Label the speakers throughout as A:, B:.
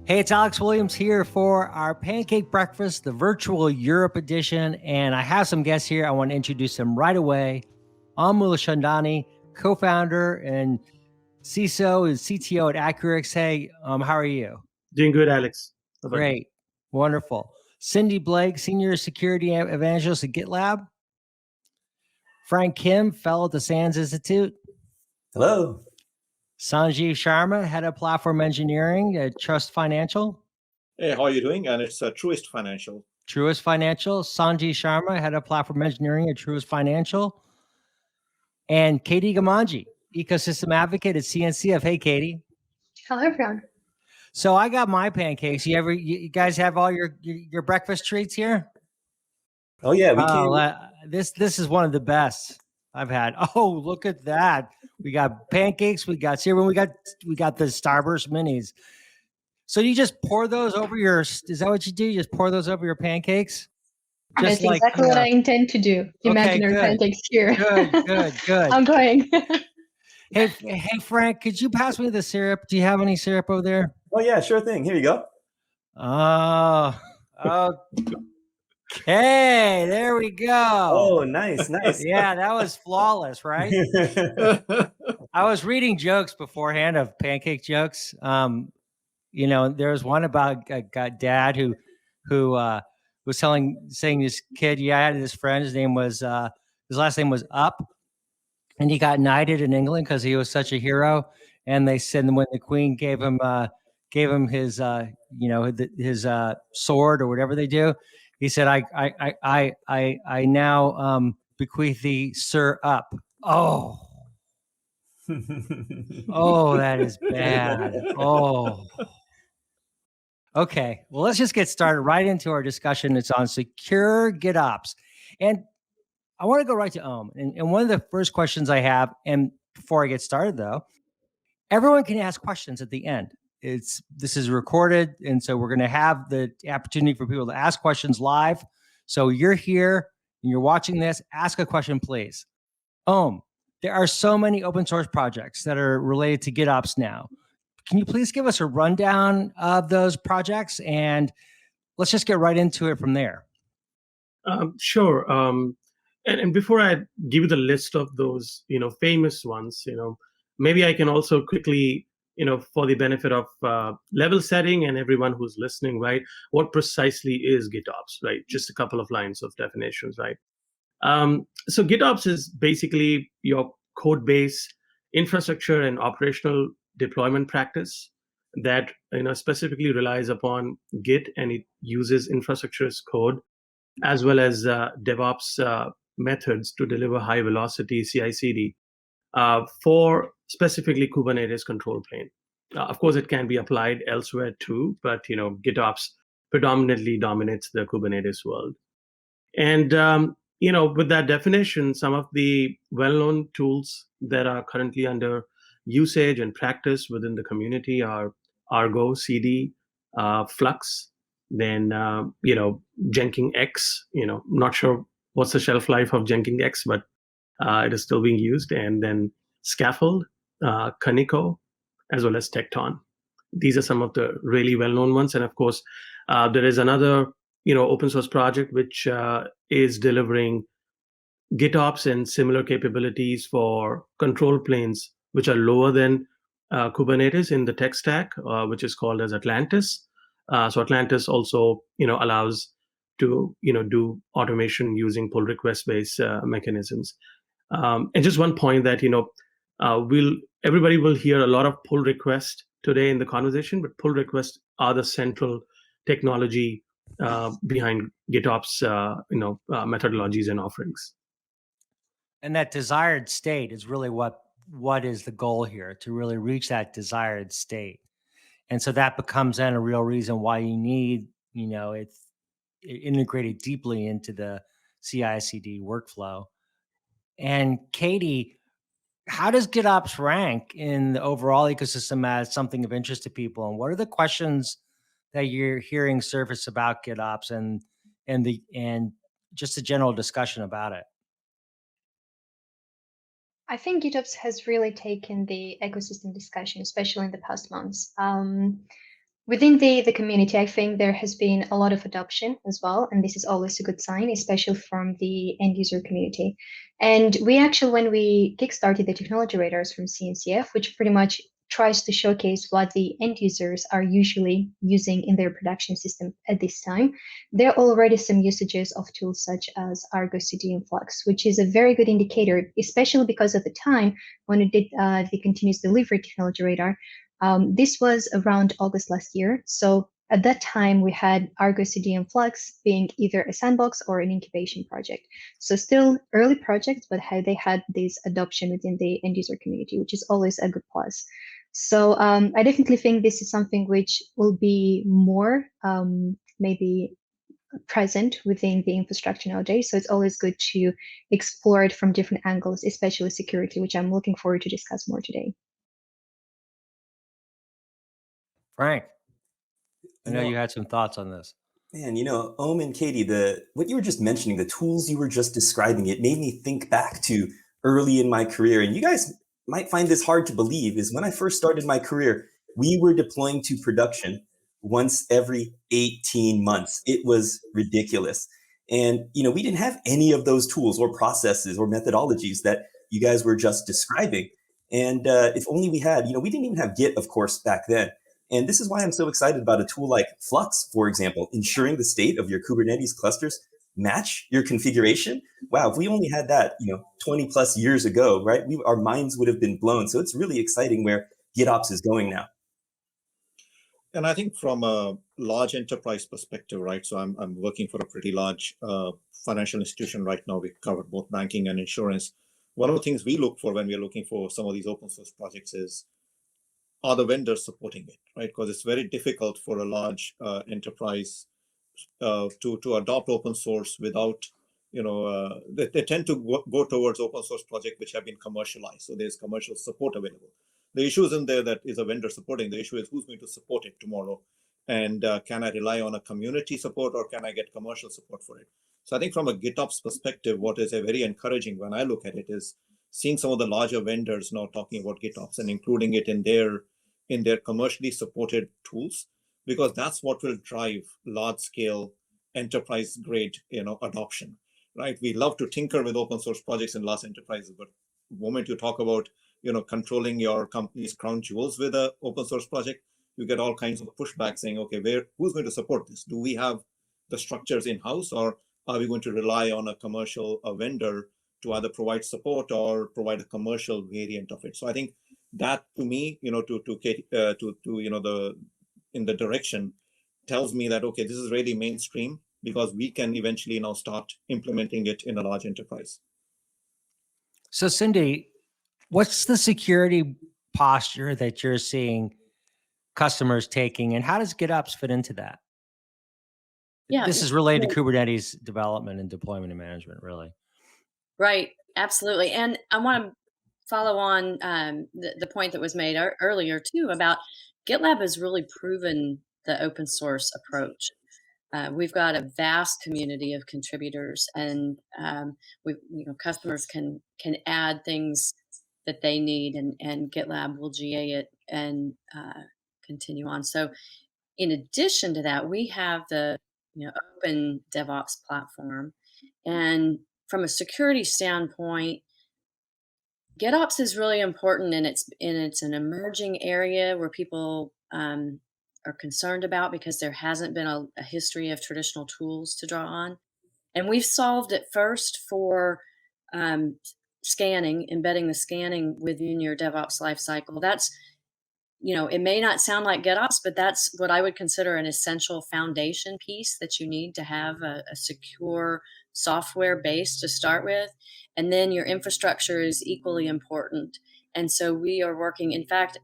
A: Hey, it's Alex Williams here for our Pancake Breakfast, the virtual Europe edition. And I have some guests here. I want to introduce them right away. Amul Chandani, co-founder and CISO and CTO at Accurics. Hey, how are you?
B: Doing good, Alex.
A: Great. Wonderful. Cindy Blake, senior security evangelist at GitLab. Frank Kim, fellow at the SANS Institute.
C: Hello.
A: Sanjeev Sharma, head of platform engineering at Trust Financial.
D: Hey, how are you doing? And it's Truist Financial.
A: Truist Financial. Sanjeev Sharma, head of platform engineering at Truist Financial. And Katie Gamanji, ecosystem advocate at CNCF. Hey, Katie.
E: Hello, everyone.
A: So I got my pancakes. You guys have all your breakfast treats here?
C: Oh yeah, we can.
A: This is one of the best I've had. Oh, look at that. We got pancakes, we got cereal, we got the Starburst minis. So you just pour those over is that what you do? You just pour those over your pancakes?
E: That's exactly what I intend to do. Imaginary pancakes here.
A: Good.
E: I'm going.
A: Hey, Frank, could you pass me the syrup? Do you have any syrup over there?
C: Oh yeah, sure thing. Here you go.
A: Oh, okay, there we go.
C: Oh, nice.
A: Yeah, that was flawless, right? I was reading jokes beforehand of pancake jokes. There was one about a dad who was saying this kid, I had this friend, his last name was Up, and he got knighted in England because he was such a hero. And they said when the Queen gave him his his sword or whatever they do, he said, I now bequeath thee Sir Up. Oh. Oh, that is bad. Oh. Okay, well, let's just get started right into our discussion. It's on secure GitOps. And I want to go right to Om. And one of the first questions I have, and before I get started though, everyone can ask questions at the end. This is recorded, and so we're going to have the opportunity for people to ask questions live. So you're here and you're watching this, ask a question, please. Om, there are so many open source projects that are related to GitOps now. Can you please give us a rundown of those projects, and let's just get right into it from there?
B: Sure. And before I give you the list of those, famous ones, maybe I can also quickly, for the benefit of level setting and everyone who's listening, right? What precisely is GitOps, right? Just a couple of lines of definitions, right? So GitOps is basically your code base, infrastructure, and operational deployment practice that specifically relies upon Git, and it uses infrastructure as code as well as DevOps methods to deliver high velocity CI/CD for specifically Kubernetes control plane. Of course, it can be applied elsewhere too, but GitOps predominantly dominates the Kubernetes world. And with that definition, some of the well-known tools that are currently under usage and practice within the community are Argo CD, Flux, then Jenkins X. Not sure what's the shelf life of Jenkins X, but it is still being used. And then Skaffold, Kaniko, as well as Tekton. These are some of the really well-known ones. And of course, there is another open source project which is delivering GitOps and similar capabilities for control planes which are lower than Kubernetes in the tech stack, which is called as Atlantis. So Atlantis also allows to do automation using pull request based mechanisms. And just one point that everybody will hear a lot of pull request today in the conversation, but pull requests are the central technology behind GitOps methodologies and offerings.
A: And that desired state is really what is the goal here, to really reach that desired state. And so that becomes then a real reason why you need, it's integrated deeply into the CI/CD workflow. And Katie, how does GitOps rank in the overall ecosystem as something of interest to people? And what are the questions that you're hearing surface about GitOps and just a general discussion about it?
E: I think GitOps has really taken the ecosystem discussion, especially in the past months. Within the community, I think there has been a lot of adoption as well, and this is always a good sign, especially from the end user community. And we actually, when we kickstarted the technology radars from CNCF, which pretty much tries to showcase what the end users are usually using in their production system at this time, there are already some usages of tools such as Argo CD and Flux, which is a very good indicator, especially because at the time when we did the continuous delivery technology radar. This was around August last year. So at that time, we had Argo CD and Flux being either a sandbox or an incubation project. So still early projects, but how they had this adoption within the end user community, which is always a good plus. So I definitely think this is something which will be more maybe present within the infrastructure nowadays. So it's always good to explore it from different angles, especially security, which I'm looking forward to discuss more today.
A: Frank, I know you had some thoughts on this.
C: Man, Om and Katie, what you were just mentioning, the tools you were just describing, it made me think back to early in my career. And you guys might find this hard to believe, is when I first started my career, we were deploying to production once every 18 months. It was ridiculous. And, we didn't have any of those tools or processes or methodologies that you guys were just describing. And if only we had, we didn't even have Git, of course, back then. And this is why I'm so excited about a tool like Flux, for example, ensuring the state of your Kubernetes clusters match your configuration. Wow, if we only had that, 20 plus years ago, right, our minds would have been blown. So it's really exciting where GitOps is going now.
D: And I think from a large enterprise perspective, right, so I'm working for a pretty large financial institution right now. We cover both banking and insurance. One of the things we look for when we're looking for some of these open source projects is, are the vendors supporting it, right? Because it's very difficult for a large enterprise to adopt open source without, they tend to go towards open source projects which have been commercialized. So there's commercial support available. The issue isn't there that is a vendor supporting. The issue is who's going to support it tomorrow. And can I rely on a community support or can I get commercial support for it? So I think from a GitOps perspective, what is a very encouraging when I look at it is seeing some of the larger vendors now talking about GitOps and including it in their commercially supported tools, because that's what will drive large scale enterprise grade adoption, right? We love to tinker with open source projects in large enterprises, but the moment you talk about controlling your company's crown jewels with an open source project, you get all kinds of pushback saying, okay, who's going to support this? Do we have the structures in house, or are we going to rely on a commercial vendor to either provide support or provide a commercial variant of it? So I think that to me, in the direction tells me that, okay, this is really mainstream because we can eventually now start implementing it in a large enterprise.
A: So Cindy, what's the security posture that you're seeing customers taking, and how does GitOps fit into that? Yeah, this is related to Kubernetes development and deployment and management, really.
F: Right, absolutely. And I want to follow on the point that was made earlier too about GitLab has really proven the open source approach. We've got a vast community of contributors, and customers can add things that they need, and GitLab will GA it and continue on. So, in addition to that, we have the open DevOps platform, and from a security standpoint, GitOps is really important, and it's an emerging area where people are concerned about because there hasn't been a history of traditional tools to draw on. And we've solved it first for scanning, embedding the scanning within your DevOps lifecycle. That's, it may not sound like GitOps, but that's what I would consider an essential foundation piece that you need to have a secure software base to start with. And then your infrastructure is equally important. And so we are working, in fact,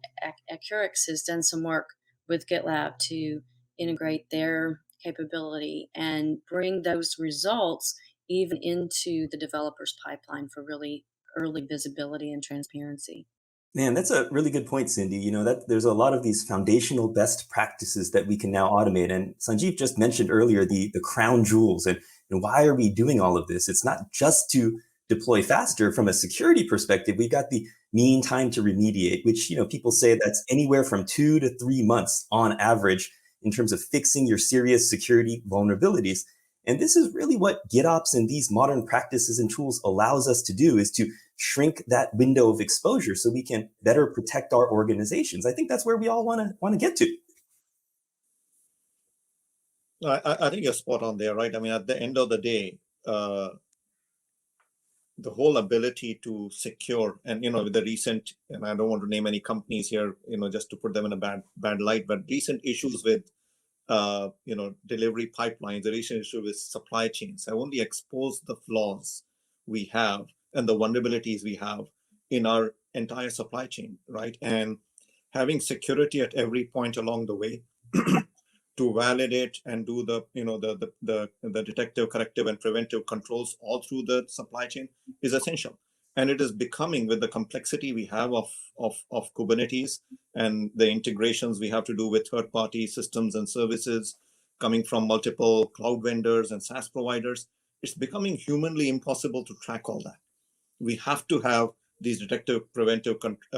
F: Accurics has done some work with GitLab to integrate their capability and bring those results even into the developer's pipeline for really early visibility and transparency.
C: Man, that's a really good point, Cindy. That there's a lot of these foundational best practices that we can now automate. And Sanjeev just mentioned earlier the crown jewels. And why are we doing all of this? It's not just to deploy faster from a security perspective. We've got the mean time to remediate, which, people say that's anywhere from 2 to 3 months on average in terms of fixing your serious security vulnerabilities. And this is really what GitOps and these modern practices and tools allows us to do, is to shrink that window of exposure so we can better protect our organizations. I think that's where we all want to get to.
D: I think you're spot on there, right? I mean, at the end of the day, the whole ability to secure, and with the recent, and I don't want to name any companies here, just to put them in a bad light, but recent issues with delivery pipelines, the recent issue with supply chains have only exposed the flaws we have and the vulnerabilities we have in our entire supply chain, right? And having security at every point along the way to validate and do the detective, corrective, and preventive controls all through the supply chain is essential. And it is becoming, with the complexity we have of Kubernetes and the integrations we have to do with third-party systems and services coming from multiple cloud vendors and SaaS providers, it's becoming humanly impossible to track all that. We have to have these detective, preventive,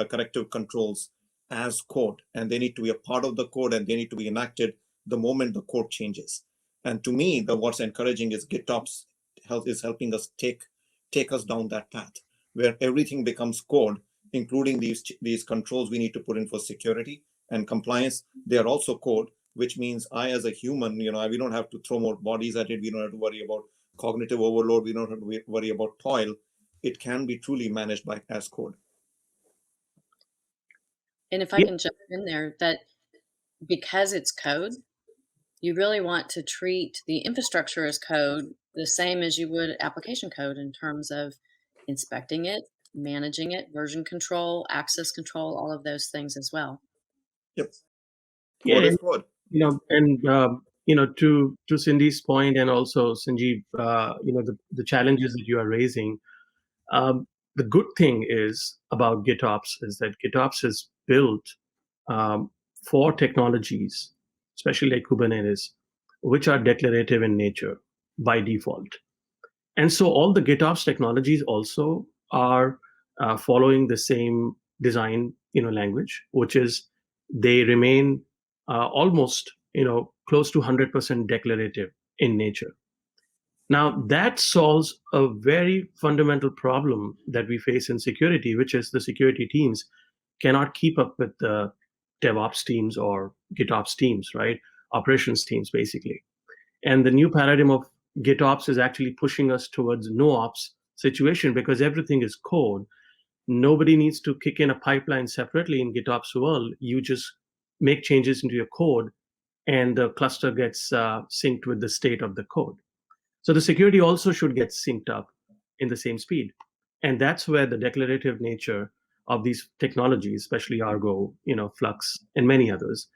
D: corrective controls as code, and they need to be a part of the code, and they need to be enacted the moment the code changes. And to me, what's encouraging is GitOps is helping us take us down that path, where everything becomes code, including these controls we need to put in for security and compliance. They are also code, which means I, as a human, we don't have to throw more bodies at it. We don't have to worry about cognitive overload. We don't have to worry about toil. It can be truly managed as code.
F: And if I can jump in there, that because it's code, you really want to treat the infrastructure as code the same as you would application code in terms of inspecting it, managing it, version control, access control, all of those things as well.
D: Yep.
B: Yeah,
D: code.
B: To Cindy's point, and also Sanjeev, the challenges that you are raising. The good thing is about GitOps is that GitOps is built for technologies, especially like Kubernetes, which are declarative in nature by default. And so all the GitOps technologies also are following the same design, language, which is they remain almost, close to 100% declarative in nature. Now, that solves a very fundamental problem that we face in security, which is the security teams cannot keep up with the DevOps teams or GitOps teams, right? Operations teams, basically. And the new paradigm of GitOps is actually pushing us towards no ops situation, because everything is code. Nobody needs to kick in a pipeline separately in GitOps world. You just make changes into your code, and the cluster gets synced with the state of the code. So the security also should get synced up in the same speed. And that's where the declarative nature of these technologies, especially Argo, Flux, and many others,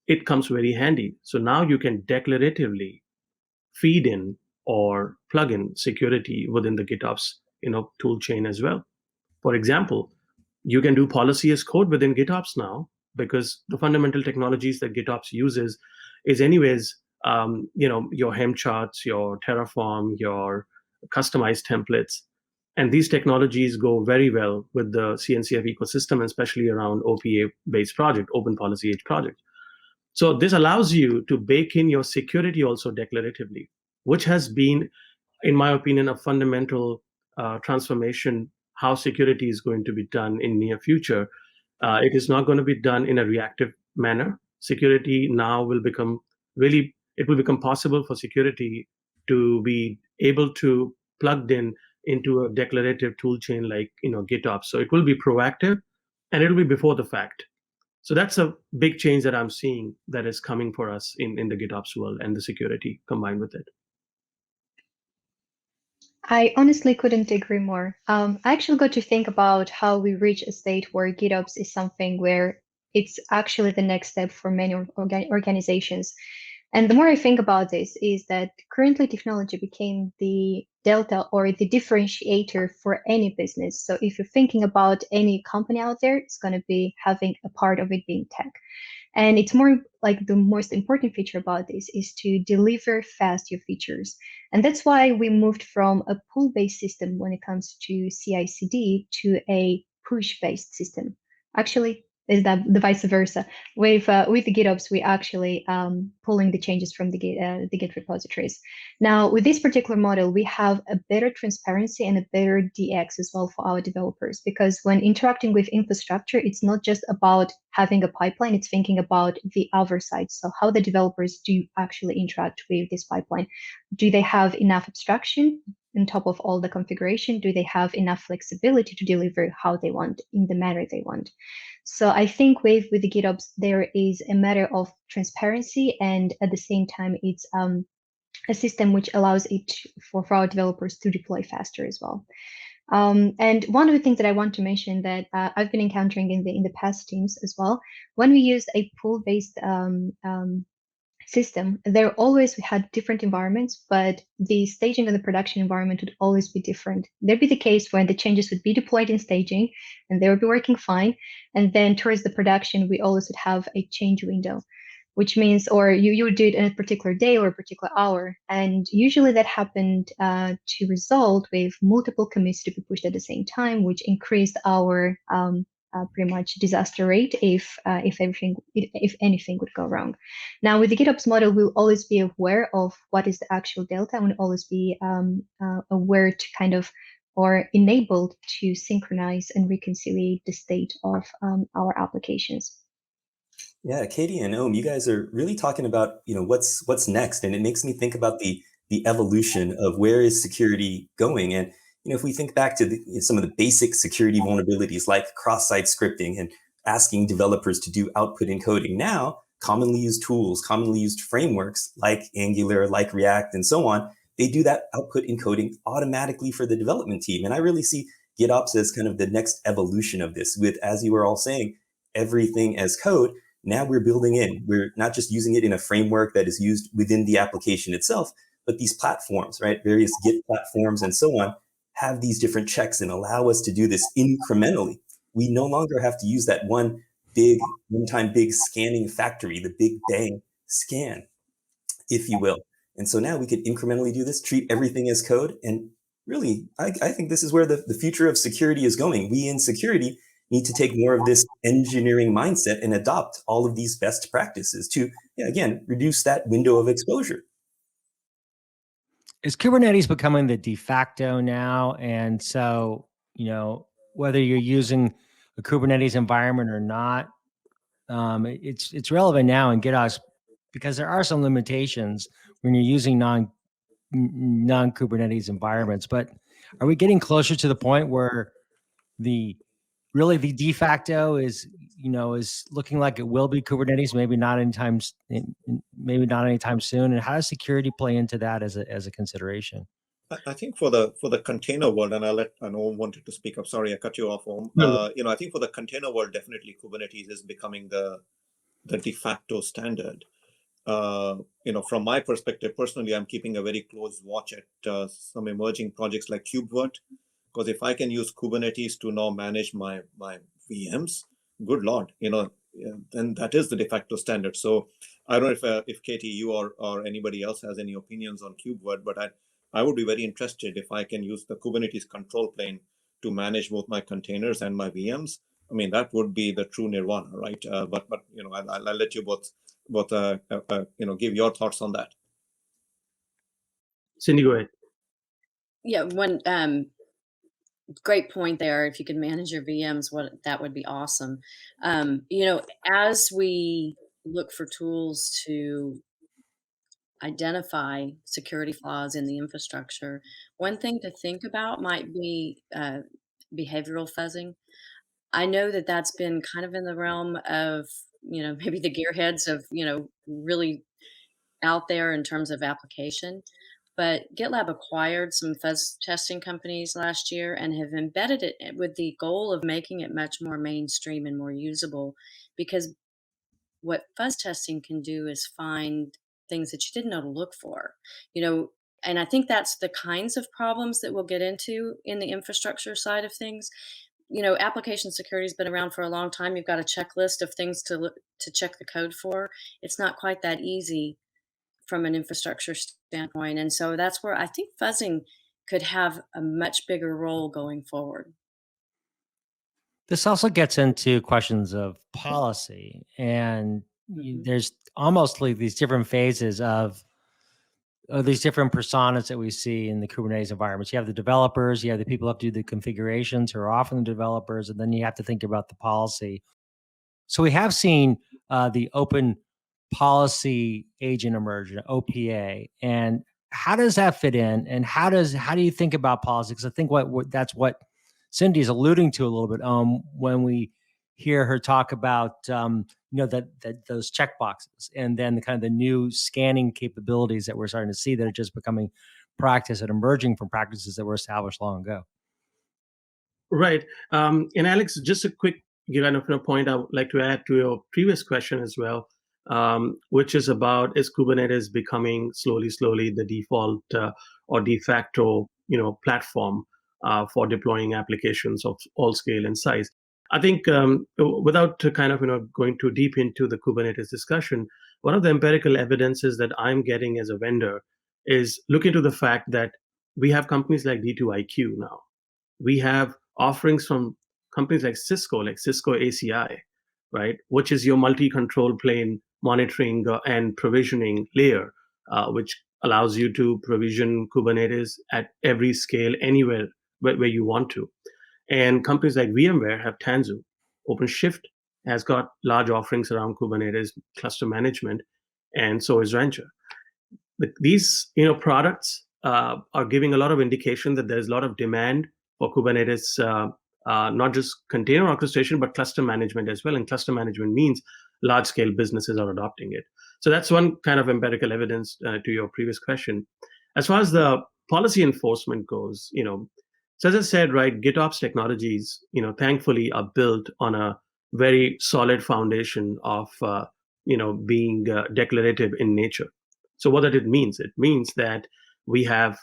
B: it comes very handy. So now you can declaratively feed in or plug in security within the GitOps, tool chain as well. For example, you can do policy as code within GitOps now, because the fundamental technologies that GitOps uses is anyways, your Helm charts, your Terraform, your customized templates. And these technologies go very well with the CNCF ecosystem, especially around OPA-based project, Open Policy Age project. So this allows you to bake in your security also declaratively, which has been, in my opinion, a fundamental transformation, how security is going to be done in near future. It is not going to be done in a reactive manner. Security now will become it will become possible for security to be able to plugged in into a declarative tool chain like GitOps. So it will be proactive, and it'll be before the fact. So that's a big change that I'm seeing that is coming for us in the GitOps world, and the security combined with it.
E: I honestly couldn't agree more. I actually got to think about how we reach a state where GitOps is something where it's actually the next step for many organizations. And the more I think about this is that currently technology became the delta or the differentiator for any business. So if you're thinking about any company out there, it's going to be having a part of it being tech. And it's more like the most important feature about this is to deliver fast your features. And that's why we moved from a pull-based system when it comes to CI/CD to a push-based system. Actually, is that the vice versa? With the GitOps, we actually pulling the changes from the Git repositories. Now, with this particular model, we have a better transparency and a better DX as well for our developers, because when interacting with infrastructure, it's not just about having a pipeline, it's thinking about the other side. So how the developers do actually interact with this pipeline. Do they have enough abstraction on top of all the configuration? Do they have enough flexibility to deliver how they want, in the manner they want? So I think with the GitOps, there is a matter of transparency, and at the same time, it's a system which allows it for our developers to deploy faster as well. And one of the things that I want to mention that I've been encountering in the past teams as well, when we used a pool-based system, we had different environments, but the staging of the production environment would always be different. There'd be the case when the changes would be deployed in staging and they would be working fine. And then towards the production, we always would have a change window, which means, or you would do it in a particular day or a particular hour. And usually that happened to result with multiple commits to be pushed at the same time, which increased our pretty much disaster rate if anything would go wrong. Now with the GitOps model, we'll always be aware of what is the actual delta, and we'll always be aware to kind of, or enabled to synchronize and reconcile the state of our applications.
C: Yeah, Katie and Om, you guys are really talking about, what's next, and it makes me think about the evolution of where is security going. And if we think back to some of the basic security vulnerabilities like cross-site scripting and asking developers to do output encoding, now commonly used tools, commonly used frameworks like Angular, like React, and so on, they do that output encoding automatically for the development team. And I really see GitOps as kind of the next evolution of this, with, as you were all saying, everything as code. Now we're building in, we're not just using it in a framework that is used within the application itself, but these platforms, right? Various Git platforms and so on have these different checks and allow us to do this incrementally. We no longer have to use that one-time big scanning factory, the big bang scan, if you will. And so now we could incrementally do this, treat everything as code. And really, I think this is where the future of security is going. We in security need to take more of this engineering mindset and adopt all of these best practices to, again, reduce that window of exposure.
A: Is Kubernetes becoming the de facto now? And so, whether you're using a Kubernetes environment or not, it's relevant now in GitOps, because there are some limitations when you're using non-Kubernetes environments. But are we getting closer to the point where the de facto is looking like it will be Kubernetes, maybe not anytime soon? And how does security play into that as a consideration?
D: I think for the container world, and I know Om wanted to speak up. Sorry, I cut you off, Om. I think for the container world, definitely Kubernetes is becoming the de facto standard. From my perspective, personally, I'm keeping a very close watch at some emerging projects like KubeVirt, because if I can use Kubernetes to now manage my VMs, good Lord, then that is the de facto standard. So I don't know if Katie, you or anybody else has any opinions on KubeVirt, but I would be very interested if I can use the Kubernetes control plane to manage both my containers and my VMs. I mean, that would be the true nirvana, right? But I'll let you both give your thoughts on that.
B: Cindy, go ahead.
F: Yeah, one great point there. If you could manage your VMs, that would be awesome. As we look for tools to identify security flaws in the infrastructure, one thing to think about might be behavioral fuzzing. I know that that's been kind of in the realm of, maybe the gearheads of, really out there in terms of application. But GitLab acquired some fuzz testing companies last year and have embedded it with the goal of making it much more mainstream and more usable, because what fuzz testing can do is find things that you didn't know to look for, and I think that's the kinds of problems that we'll get into in the infrastructure side of things. Application security has been around for a long time. You've got a checklist of things to check the code for. It's not quite that easy from an infrastructure standpoint. And so that's where I think fuzzing could have a much bigger role going forward.
A: This also gets into questions of policy, and there's almost like these different phases of these different personas that we see in the Kubernetes environments. You have the developers, you have the people who have to do the configurations, who are often the developers, and then you have to think about the policy. So we have seen the open policy agent emerge, OPA, and how does that fit in? And how do you think about policy? Because I think that's what Cindy is alluding to a little bit when we hear her talk about that those checkboxes, and then the kind of the new scanning capabilities that we're starting to see that are just becoming practice and emerging from practices that were established long ago.
B: Right. And Alex, just a quick kind of point I would like to add to your previous question as well, which is about, is Kubernetes becoming slowly the default or de facto platform for deploying applications of all scale and size? I think without kind of going too deep into the Kubernetes discussion, one of the empirical evidences that I'm getting as a vendor is look into the fact that we have companies like D2IQ now. We have offerings from companies like Cisco ACI, right, which is your multi-control plane monitoring and provisioning layer, which allows you to provision Kubernetes at every scale, anywhere where you want to. And companies like VMware have Tanzu. OpenShift has got large offerings around Kubernetes cluster management, and so is Rancher. These products are giving a lot of indication that there's a lot of demand for Kubernetes, not just container orchestration, but cluster management as well. And cluster management means large-scale businesses are adopting it. So that's one kind of empirical evidence to your previous question. As far as the policy enforcement goes, so as I said, right, GitOps Technologies, thankfully are built on a very solid foundation of, being declarative in nature. So what that it means that we have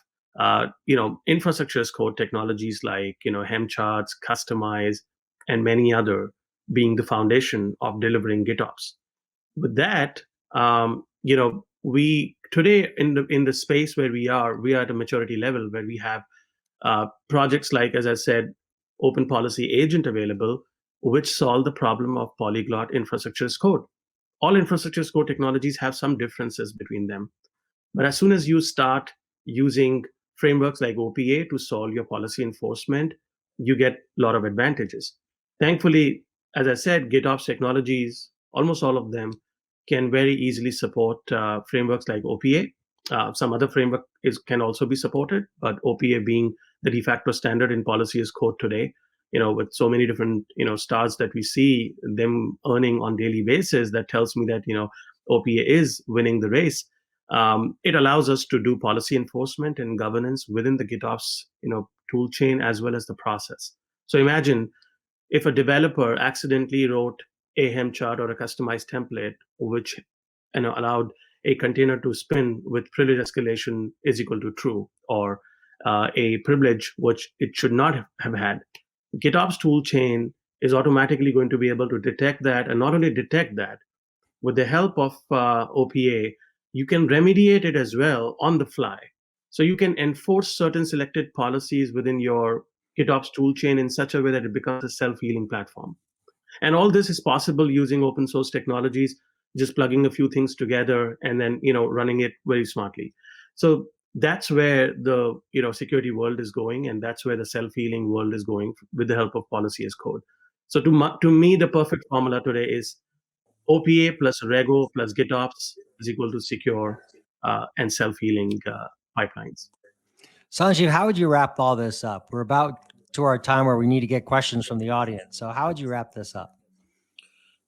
B: infrastructure as code technologies like hem charts, Kustomize, and many other being the foundation of delivering GitOps. With that, we today in the space where we are at a maturity level where we have projects like, as I said, Open Policy Agent available, which solve the problem of polyglot infrastructure as code. All infrastructure as code technologies have some differences between them. But as soon as you start using frameworks like OPA to solve your policy enforcement, you get a lot of advantages. Thankfully, as I said, GitOps Technologies, almost all of them, can very easily support frameworks like OPA. Some other framework can also be supported, but OPA being the de facto standard in policy as code today, with so many different stars that we see them earning on daily basis, that tells me that OPA is winning the race. It allows us to do policy enforcement and governance within the GitOps tool chain as well as the process. So imagine if a developer accidentally wrote a hem chart or a customized template which allowed a container to spin with privilege escalation is equal to true, or a privilege which it should not have had. GitOps tool chain is automatically going to be able to detect that, and not only detect that, with the help of OPA, you can remediate it as well on the fly. So you can enforce certain selected policies within your GitOps toolchain in such a way that it becomes a self-healing platform. And all this is possible using open source technologies, just plugging a few things together and then running it very smartly. So that's where the security world is going, and that's where the self-healing world is going with the help of policy as code. So to me, the perfect formula today is OPA plus Rego plus GitOps is equal to secure and self-healing pipelines.
A: Sanjeev, how would you wrap all this up? We're about to our time where we need to get questions from the audience. So how would you wrap this up?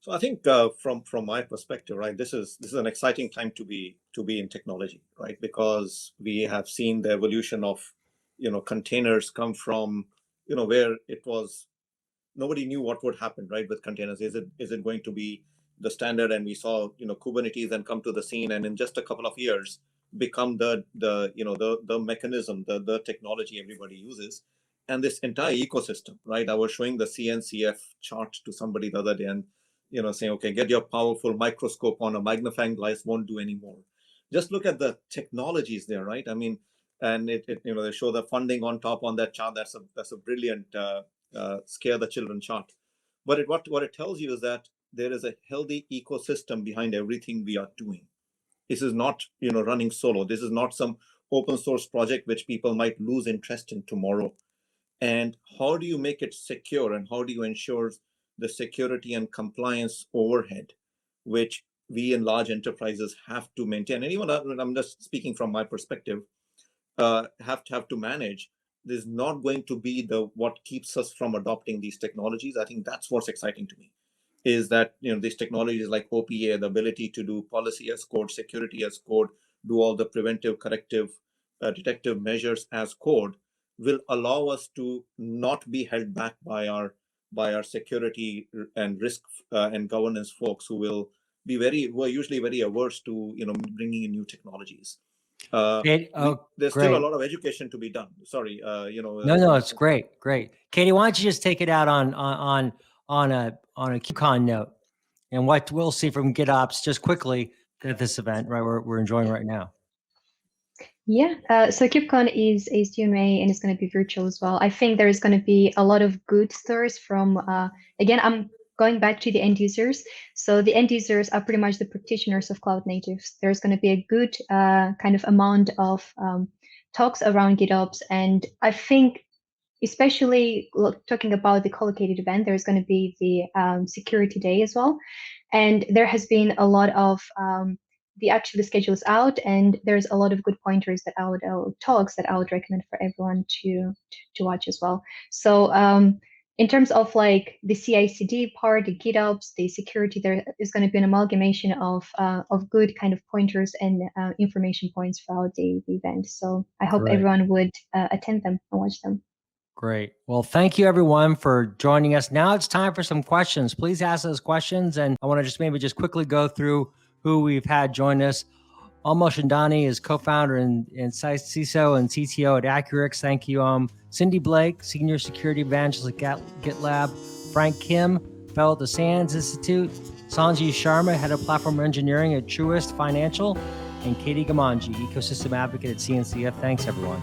D: So I think from my perspective, right, this is an exciting time to be in technology, right? Because we have seen the evolution of containers come from where it was nobody knew what would happen, right, with containers. Is it going to be the standard? And we saw Kubernetes then come to the scene, and in just a couple of years become the mechanism, the technology everybody uses, and this entire ecosystem, right? I was showing the CNCF chart to somebody the other day, and saying, okay, get your powerful microscope on, a magnifying glass won't do anymore. Just look at the technologies there, right? I mean, and it they show the funding on top on that chart. That's a brilliant scare the children chart. But what it tells you is that there is a healthy ecosystem behind everything we are doing. This is not, running solo. This is not some open source project which people might lose interest in tomorrow. And how do you make it secure, and how do you ensure the security and compliance overhead, which we in large enterprises have to maintain? And even I'm just speaking from my perspective, have to manage. There's not going to be what keeps us from adopting these technologies. I think that's what's exciting to me, is that these technologies like OPA, the ability to do policy as code, security as code, do all the preventive, corrective, detective measures as code, will allow us to not be held back by our security and risk and governance folks who are usually very averse to bringing in new technologies. There's still a lot of education to be done. Sorry,
A: No, it's great. Katie, why don't you just take it out on a KubeCon note, and what we'll see from GitOps just quickly at this event, right? We're enjoying right now.
E: Yeah, so KubeCon is due in May, and it's going to be virtual as well. I think there's going to be a lot of good stories from, again, I'm going back to the end users. So the end users are pretty much the practitioners of cloud natives. There's going to be a good kind of amount of talks around GitOps. And I think, especially talking about the collocated event, there's going to be the security day as well. And there has been a lot of the schedule is out, and there's a lot of good pointers that I would talks that I would recommend for everyone to watch as well. So in terms of like the CI/CD part, the GitOps, the security, there is going to be an amalgamation of good kind of pointers and information points throughout the event. So I hope everyone would attend them and watch them.
A: Great. Well, thank you everyone for joining us. Now it's time for some questions. Please ask those questions, and I want to just quickly go through who we've had join us. Almo Shandani is co-founder and CISO and CTO at Accurics. Thank you. Cindy Blake, Senior Security Evangelist at GitLab. Frank Kim, fellow at the Sands Institute. Sanjay Sharma, Head of Platform Engineering at Truist Financial. And Katie Gamanji, Ecosystem Advocate at CNCF. Thanks, everyone.